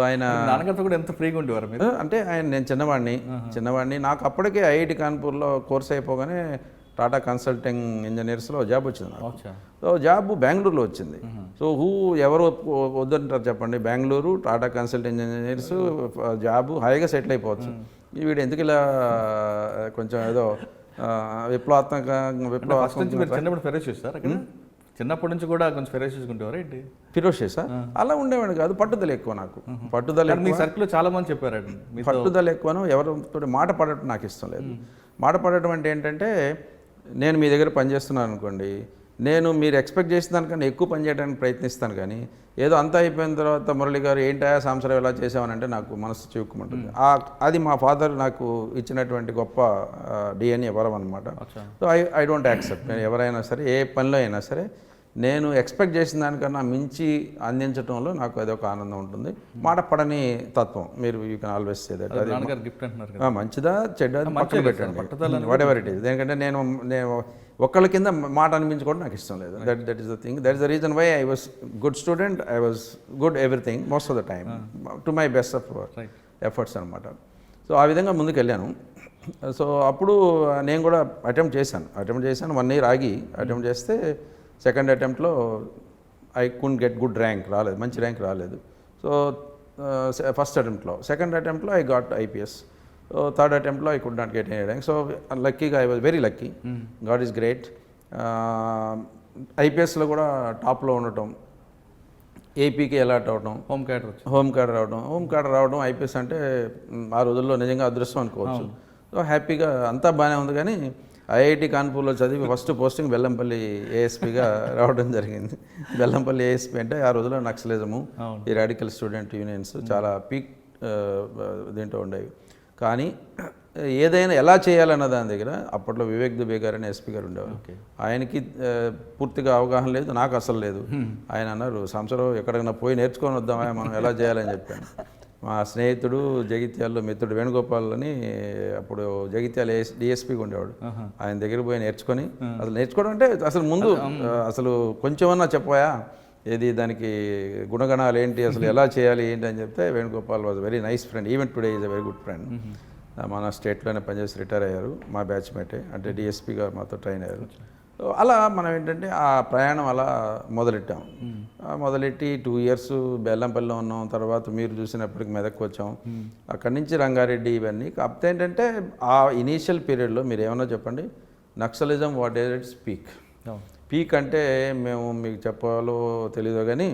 ఆయన నాన్నగారితో కూడా ఎంత ఫ్రీగా ఉండేవారు మీరు? అంటే నేను చిన్నవాడిని నాకు అప్పటికే ఐఐటి కాన్పూర్లో కోర్స్ అయిపోగానే టాటా కన్సల్టింగ్ ఇంజనీర్స్లో జాబ్ వచ్చింది నాకు. సో జాబ్ బెంగళూరులో వచ్చింది. సో ఎవరు వద్దంటారు చెప్పండి, Bengaluru Tata consulting engineers job హాయిగా సెటిల్ అయిపోవచ్చు. వీడు ఎందుకు ఇలా కొంచెం ఏదో చిన్నప్పుడు ఫెరోష్ చేస్తారు అక్కడ, చిన్నప్పటి నుంచి కూడా కొంచెం ఫెరోష్ చేసుకుంటేవారు ఏంటి? ఫిరోషేసా అలా ఉండేవాడు కాదు, పట్టుదల ఎక్కువ నాకు. పట్టుదల మీ సర్కిల్లో చాలా మంది చెప్పారండి పట్టుదల ఎక్కువను, ఎవరితో మాట పడటం నాకు ఇష్టం లేదు. మాట పడటం అంటే ఏంటంటే, నేను మీ దగ్గర పనిచేస్తున్నాను అనుకోండి, నేను మీరు ఎక్స్పెక్ట్ చేసిన దానికన్నా ఎక్కువ పని చేయడానికి ప్రయత్నిస్తాను. కానీ ఏదో అంతా అయిపోయిన తర్వాత మురళి గారు ఏంటా సంవత్సరం ఎలా చేసామనంటే నాకు మనసు చిక్కుమంటుంది. అది మా ఫాదర్ నాకు ఇచ్చినటువంటి గొప్ప డిఎన్ఏ వరం అనమాట. So I don't accept. నేను ఎవరైనా సరే ఏ పనిలో అయినా సరే నేను ఎక్స్పెక్ట్ చేసిన దానికన్నా మించి అందించడంలో నాకు అదొక ఆనందం ఉంటుంది. మాట పడని తత్వం. మీరు you can always say that. అది మంచిదా చెడ్డ పక్కన పెట్టండి, వాట్ ఎవర్ ఇట్ ఈస్. ఎందుకంటే నేను ఒక్కళ్ళ కింద మాట అనిపించుకోవడం నాకు ఇష్టం లేదు. That is the thing. That is the reason why I was good student, I was good everything most of the time to my best of efforts అనమాట. సో ఆ విధంగా ముందుకు వెళ్ళాను. సో అప్పుడు నేను కూడా అటెంప్ట్ చేశాను 1 year ఆగి అటెంప్ట్ చేస్తే సెకండ్ అటెంప్ట్లో I could get good rank, రాలేదు, మంచి ర్యాంక్ రాలేదు. సో ఫస్ట్ అటెంప్ట్లో, సెకండ్ అటెంప్ట్లో I got IPS. So third అటెంప్ట్లో I could not get any rank. So లక్కీగా I was very lucky. God is great. ఐపీఎస్లో కూడా టాప్లో ఉండటం, ఏపీకి అలాట్ అవడం, హోమ్ కార్డ్ రావడం ఐపీఎస్ అంటే ఆ రోజుల్లో నిజంగా అదృష్టం అనుకోవచ్చు. సో హ్యాపీగా అంతా బాగానే ఉంది. కానీ ఐఐటి కాన్పూర్లో చదివి ఫస్ట్ పోస్టింగ్ బెల్లంపల్లి ఏఎస్పీగా రావడం జరిగింది. బెల్లంపల్లి ఏఎస్పీ అంటే ఆ రోజుల్లో నక్సలిజము, ఈ రాడికల్ స్టూడెంట్ యూనియన్స్ చాలా పీక్ దీంట్లో ఉండేవి. కానీ ఏదైనా ఎలా చేయాలన్న దాని దగ్గర అప్పట్లో వివేక్ దుబే గారు అని ఎస్పీ గారు ఉండేవారు. ఆయనకి పూర్తిగా అవగాహన లేదు, నాకు అసలు లేదు. ఆయన అన్నారు, సంవత్సరం ఎక్కడికైనా పోయి నేర్చుకొని వద్దామా మనం ఎలా చేయాలని చెప్పాను. మా స్నేహితుడు జగిత్యాలలో మిత్రుడు వేణుగోపాల్ అని అప్పుడు జగిత్యాల డిఎస్పీగా ఉండేవాడు. ఆయన దగ్గర పోయి నేర్చుకొని, అసలు నేర్చుకోవడం అంటే అసలు ముందు అసలు కొంచెమన్నా చెప్పాయా ఏది దానికి గుణగణాలు ఏంటి, అసలు ఎలా చేయాలి ఏంటి అని చెప్తే Venugopal was very nice friend. Even today is a very good friend. మన స్టేట్లోనే పనిచేసి రిటైర్ అయ్యారు, మా బ్యాచ్మేటే, అంటే డిఎస్పీగా మాతో ట్రైన్ అయ్యారు. అలా మనం ఏంటంటే ఆ ప్రయాణం అలా మొదలెట్టి 2 years బెల్లంపల్లిలో ఉన్నాం. తర్వాత మీరు చూసినప్పటికి మెదక్కి వచ్చాం. అక్కడి నుంచి రంగారెడ్డి ఇవన్నీ. కాకపోతే ఏంటంటే ఆ ఇనీషియల్ పీరియడ్లో మీరు ఏమన్నా చెప్పండి, naxalism what is it's peak అంటే మేము మీకు చెప్పాలో తెలీదో కానీ